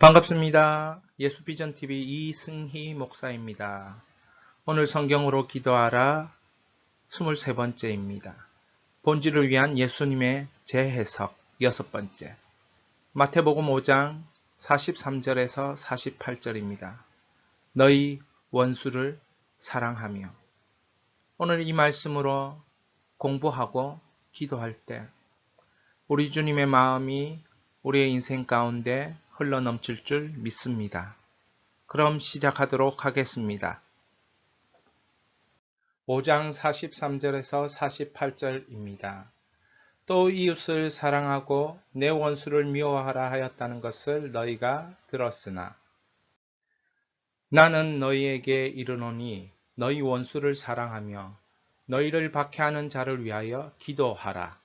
반갑습니다. 예수비전TV 이승희 목사입니다. 오늘 성경으로 기도하라 23번째입니다. 본질을 위한 예수님의 재해석 6번째. 마태복음 5장 43절에서 48절입니다. 너희 원수를 사랑하며. 오늘 이 말씀으로 공부하고 기도할 때 우리 주님의 마음이 우리의 인생 가운데 흘러넘칠 줄 믿습니다. 그럼 시작하도록 하겠습니다. 5장 43절에서 48절입니다. 또 이웃을 사랑하고 내 원수를 미워하라 하였다는 것을 너희가 들었으나 나는 너희에게 이르노니 너희 원수를 사랑하며 너희를 박해하는 자를 위하여 기도하라.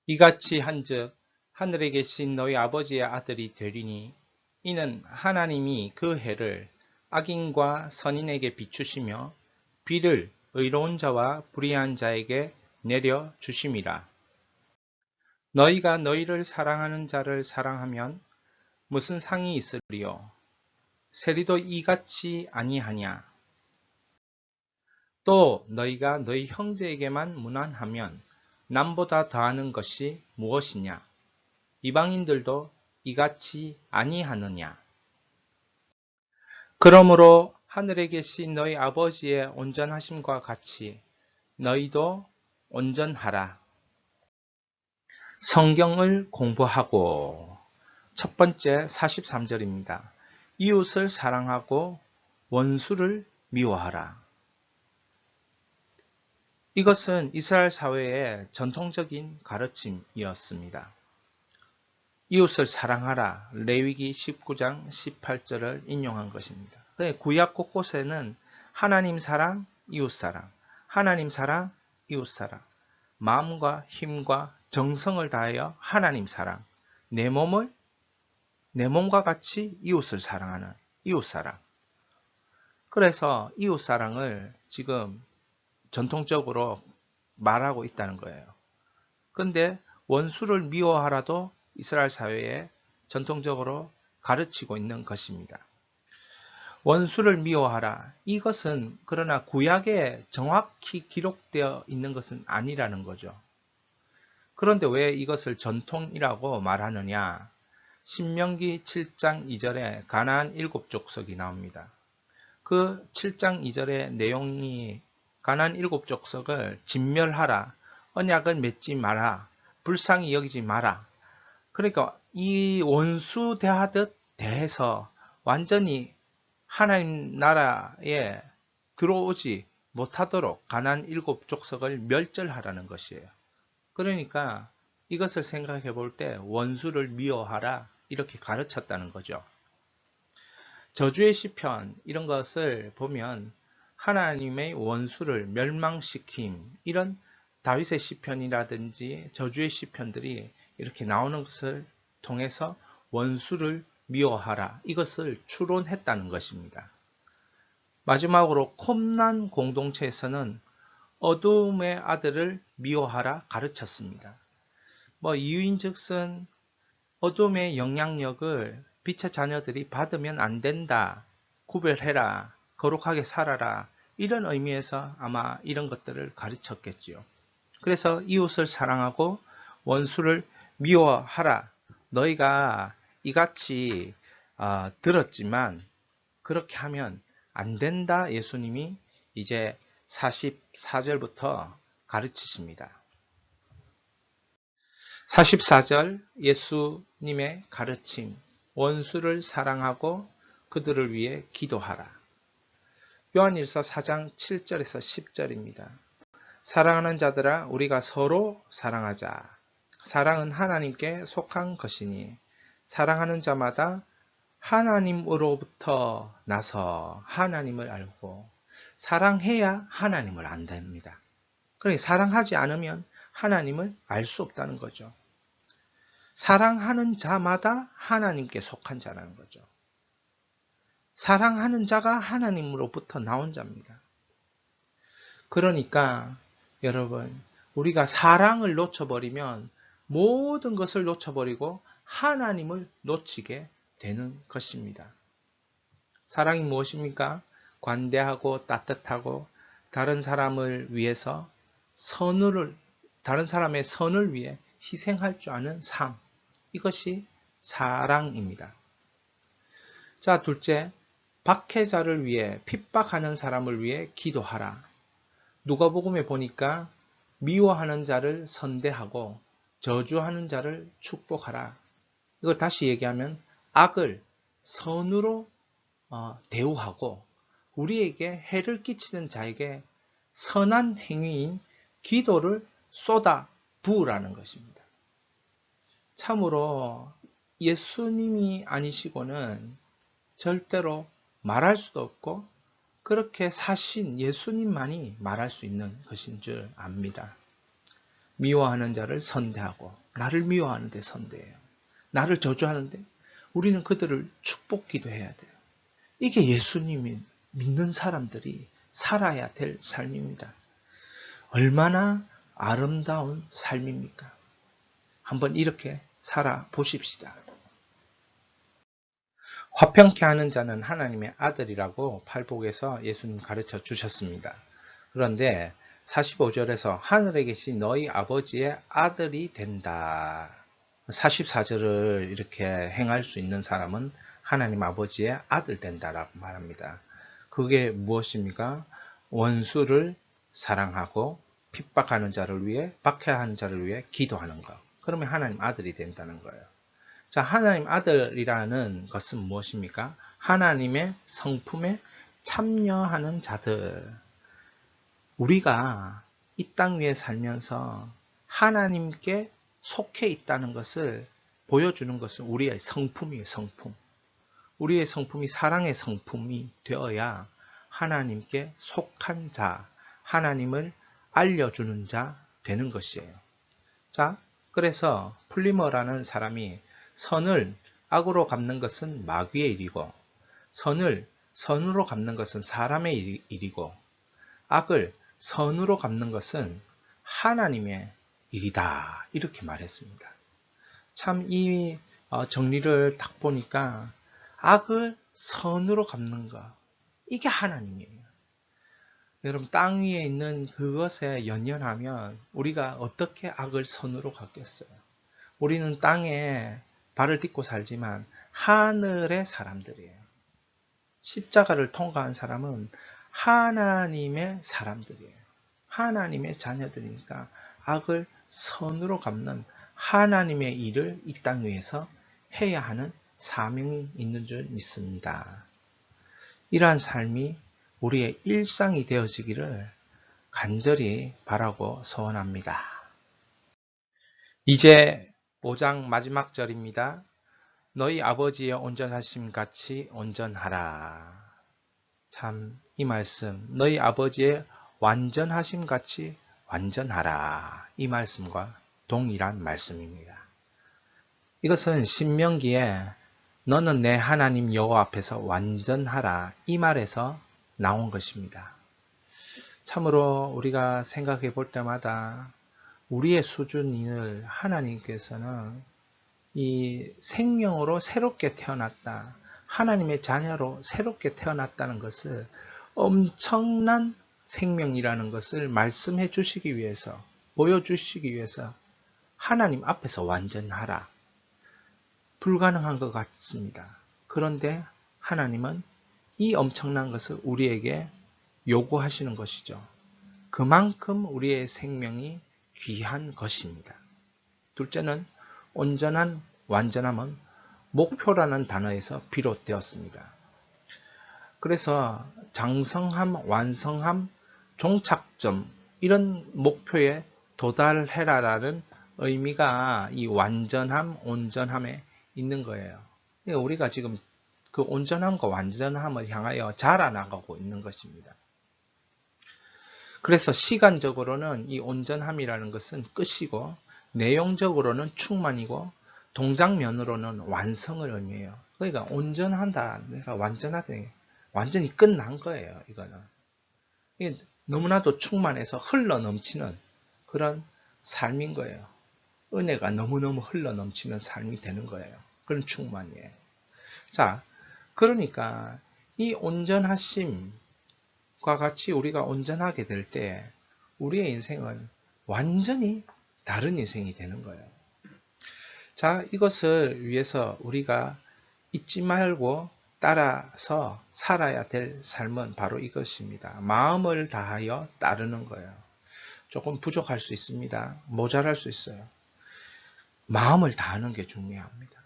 이같이 한즉 하늘에 계신 너희 아버지의 아들이 되리니 이는 하나님이 그 해를 악인과 선인에게 비추시며 비를 의로운 자와 불의한 자에게 내려 주심이라. 너희가 너희를 사랑하는 자를 사랑하면 무슨 상이 있으리요? 세리도 이같이 아니하냐? 또 너희가 너희 형제에게만 무난하면 남보다 더하는 것이 무엇이냐? 이방인들도 이같이 아니하느냐? 그러므로 하늘에 계신 너희 아버지의 온전하심과 같이 너희도 온전하라. 성경을 공부하고 첫 번째 43절입니다. 이웃을 사랑하고 원수를 미워하라. 이것은 이스라엘 사회의 전통적인 가르침이었습니다. 이웃을 사랑하라. 레위기 19장 18절을 인용한 것입니다. 구약 곳곳에는 하나님 사랑, 이웃 사랑, 하나님 사랑, 이웃 사랑, 마음과 힘과 정성을 다하여 하나님 사랑, 내 몸과 같이 이웃을 사랑하는 이웃 사랑. 그래서 이웃 사랑을 지금 전통적으로 말하고 있다는 거예요. 그런데 원수를 미워하라도 이스라엘 사회에 전통적으로 가르치고 있는 것입니다. 원수를 미워하라. 이것은 그러나 구약에 정확히 기록되어 있는 것은 아니라는 거죠. 그런데 왜 이것을 전통이라고 말하느냐? 신명기 7장 2절에 가나안 7족속이 나옵니다. 그 7장 2절의 내용이 가나안 7족속을 진멸하라, 언약을 맺지 마라, 불쌍히 여기지 마라. 그러니까 이 원수 대하듯 대해서 완전히 하나님 나라에 들어오지 못하도록 가나안 7족속을 멸절하라는 것이에요. 그러니까 이것을 생각해 볼 때 원수를 미워하라 이렇게 가르쳤다는 거죠. 저주의 시편 이런 것을 보면 하나님의 원수를 멸망시킴 이런 다윗의 시편이라든지 저주의 시편들이 이렇게 나오는 것을 통해서 원수를 미워하라 이것을 추론했다는 것입니다. 마지막으로 콤난 공동체에서는 어두움의 아들을 미워하라 가르쳤습니다. 이유인즉슨 어둠의 영향력을 빛의 자녀들이 받으면 안 된다, 구별해라, 거룩하게 살아라 이런 의미에서 아마 이런 것들을 가르쳤겠지요. 그래서 이웃을 사랑하고 원수를 미워하라. 너희가 이같이 들었지만 그렇게 하면 안 된다. 예수님이 이제 44절부터 가르치십니다. 44절 예수님의 가르침. 원수를 사랑하고 그들을 위해 기도하라. 요한일서 4장 7절에서 10절입니다. 사랑하는 자들아 우리가 서로 사랑하자. 사랑은 하나님께 속한 것이니 사랑하는 자마다 하나님으로부터 나서 하나님을 알고 사랑해야 하나님을 안답니다. 그러니까 사랑하지 않으면 하나님을 알 수 없다는 거죠. 사랑하는 자마다 하나님께 속한 자라는 거죠. 사랑하는 자가 하나님으로부터 나온 자입니다. 그러니까 여러분 우리가 사랑을 놓쳐버리면 모든 것을 놓쳐버리고 하나님을 놓치게 되는 것입니다. 사랑이 무엇입니까? 관대하고 따뜻하고 다른 사람을 위해서 다른 사람의 선을 위해 희생할 줄 아는 삶. 이것이 사랑입니다. 자, 둘째, 박해자를 위해 핍박하는 사람을 위해 기도하라. 누가복음에 보니까 미워하는 자를 선대하고 저주하는 자를 축복하라. 이걸 다시 얘기하면 악을 선으로 대우하고 우리에게 해를 끼치는 자에게 선한 행위인 기도를 쏟아 부으라는 것입니다. 참으로 예수님이 아니시고는 절대로 말할 수도 없고 그렇게 사신 예수님만이 말할 수 있는 것인 줄 압니다. 미워하는 자를 선대하고 나를 미워하는데 선대해요. 나를 저주하는데 우리는 그들을 축복 기도해야 돼요. 이게 예수님이 믿는 사람들이 살아야 될 삶입니다. 얼마나 아름다운 삶입니까? 한번 이렇게 살아보십시다. 화평케 하는 자는 하나님의 아들이라고 팔복에서 예수님 가르쳐 주셨습니다. 그런데 45절에서 하늘에 계신 너희 아버지의 아들이 된다. 44절을 이렇게 행할 수 있는 사람은 하나님 아버지의 아들 된다라고 말합니다. 그게 무엇입니까? 원수를 사랑하고 핍박하는 자를 위해, 박해하는 자를 위해 기도하는 것. 그러면 하나님 아들이 된다는 거예요. 자, 하나님 아들이라는 것은 무엇입니까? 하나님의 성품에 참여하는 자들. 우리가 이 땅 위에 살면서 하나님께 속해 있다는 것을 보여주는 것은 우리의 성품이에요, 성품. 우리의 성품이 사랑의 성품이 되어야 하나님께 속한 자, 하나님을 알려주는 자 되는 것이에요. 자, 그래서 플리머라는 사람이 선을 악으로 갚는 것은 마귀의 일이고 선을 선으로 갚는 것은 사람의 일이고 악을 선으로 갚는 것은 하나님의 일이다. 이렇게 말했습니다. 참 이 정리를 딱 보니까 악을 선으로 갚는 것, 이게 하나님이에요. 여러분, 땅 위에 있는 그것에 연연하면 우리가 어떻게 악을 선으로 갚겠어요? 우리는 땅에 발을 딛고 살지만 하늘의 사람들이에요. 십자가를 통과한 사람은 하나님의 사람들이에요. 하나님의 자녀들이니까 악을 선으로 갚는 하나님의 일을 이 땅 위에서 해야 하는 사명이 있는 줄 믿습니다. 이러한 삶이 우리의 일상이 되어지기를 간절히 바라고 소원합니다. 이제 5장 마지막 절입니다. 너희 아버지의 온전하심 같이 온전하라. 참 이 말씀, 너희 아버지의 완전하심 같이 완전하라. 이 말씀과 동일한 말씀입니다. 이것은 신명기에 너는 내 하나님 여호와 앞에서 완전하라. 이 말에서 나온 것입니다. 참으로 우리가 생각해 볼 때마다 우리의 수준을 하나님께서는 이 생명으로 새롭게 태어났다. 하나님의 자녀로 새롭게 태어났다는 것을 엄청난 생명이라는 것을 말씀해 주시기 위해서, 보여주시기 위해서 하나님 앞에서 완전하라. 불가능한 것 같습니다. 그런데 하나님은 이 엄청난 것을 우리에게 요구하시는 것이죠. 그만큼 우리의 생명이 귀한 것입니다. 둘째는 온전한 완전함은 목표라는 단어에서 비롯되었습니다. 그래서 장성함, 완성함, 종착점 이런 목표에 도달해라라는 의미가 이 완전함, 온전함에 있는 거예요. 그러니까 우리가 지금 그 온전함과 완전함을 향하여 자라나가고 있는 것입니다. 그래서 시간적으로는 이 온전함이라는 것은 끝이고 내용적으로는 충만이고 동작면으로는 완성을 의미해요. 그러니까 온전한다, 내가 완전하다, 완전히 끝난 거예요. 이거는 이게 너무나도 충만해서 흘러 넘치는 그런 삶인 거예요. 은혜가 너무너무 흘러넘치는 삶이 되는 거예요. 그런 충만이에요. 자, 그러니까 이 온전하심과 같이 우리가 온전하게 될 때 우리의 인생은 완전히 다른 인생이 되는 거예요. 자, 이것을 위해서 우리가 잊지 말고 따라서 살아야 될 삶은 바로 이것입니다. 마음을 다하여 따르는 거예요. 조금 부족할 수 있습니다. 모자랄 수 있어요. 마음을 다하는 게 중요합니다.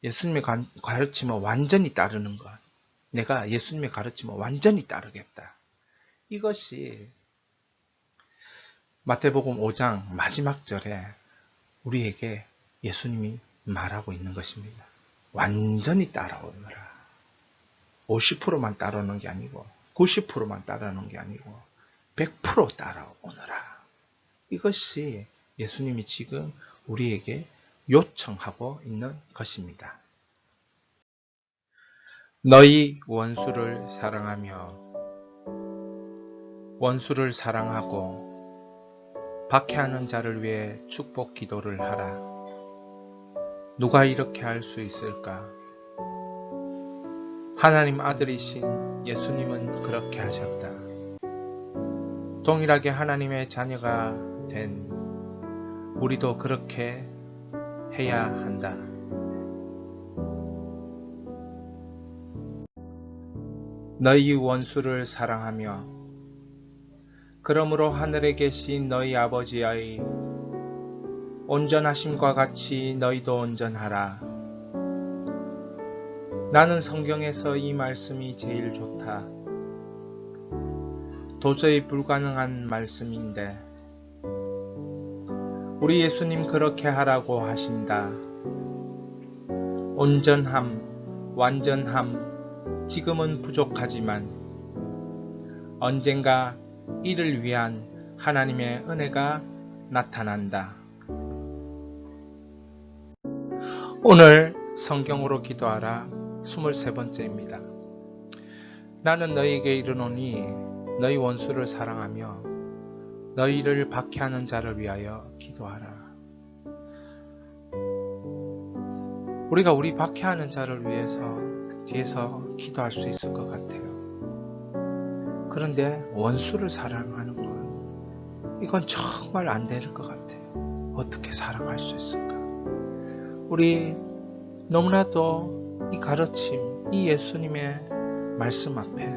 예수님의 가르침을 완전히 따르는 것. 내가 예수님의 가르침을 완전히 따르겠다. 이것이 마태복음 5장 마지막 절에 우리에게 예수님이 말하고 있는 것입니다. 완전히 따라오너라. 50%만 따라오는 게 아니고 90%만 따라오는 게 아니고 100% 따라오너라. 이것이 예수님이 지금 우리에게 요청하고 있는 것입니다. 너희 원수를 사랑하며 원수를 사랑하고 박해하는 자를 위해 축복 기도를 하라. 누가 이렇게 할 수 있을까? 하나님 아들이신 예수님은 그렇게 하셨다. 동일하게 하나님의 자녀가 된 우리도 그렇게 해야 한다. 너희 원수를 사랑하며 그러므로 하늘에 계신 너희 아버지의 온전하심과 같이 너희도 온전하라. 나는 성경에서 이 말씀이 제일 좋다. 도저히 불가능한 말씀인데 우리 예수님 그렇게 하라고 하신다. 온전함, 완전함, 지금은 부족하지만 언젠가 이를 위한 하나님의 은혜가 나타난다. 오늘 성경으로 기도하라 23번째입니다. 나는 너희에게 이르노니 너희 원수를 사랑하며 너희를 박해하는 자를 위하여 기도하라. 우리가 우리 박해하는 자를 위해서 뒤에서 기도할 수 있을 것 같아요. 그런데 원수를 사랑하는 건 이건 정말 안 될 것 같아요. 어떻게 사랑할 수 있을까? 우리 너무나도 이 가르침, 이 예수님의 말씀 앞에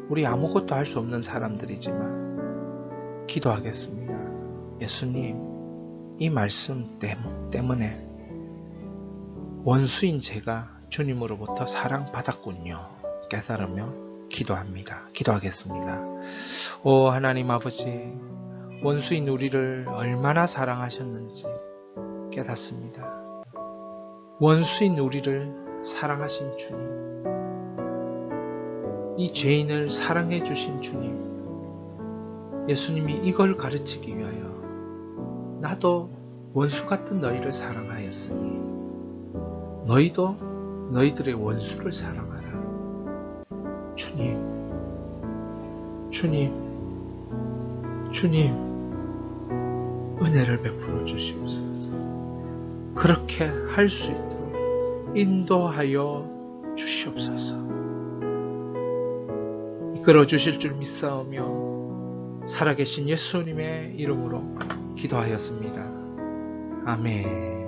우리 아무것도 할 수 없는 사람들이지만 기도하겠습니다. 예수님, 이 말씀 때문에 원수인 제가 주님으로부터 사랑받았군요. 깨달으며 기도합니다. 기도하겠습니다. 오 하나님 아버지, 원수인 우리를 얼마나 사랑하셨는지 깨닫습니다. 원수인 우리를 사랑하신 주님, 이 죄인을 사랑해 주신 주님, 예수님이 이걸 가르치기 위하여 나도 원수 같은 너희를 사랑하였으니 너희도 너희들의 원수를 사랑하라. 주님, 은혜를 베풀어 주시옵소서. 그렇게 할 수 있도록 인도하여 주시옵소서. 이끌어 주실 줄 믿사오며 살아계신 예수님의 이름으로 기도하였습니다. 아멘.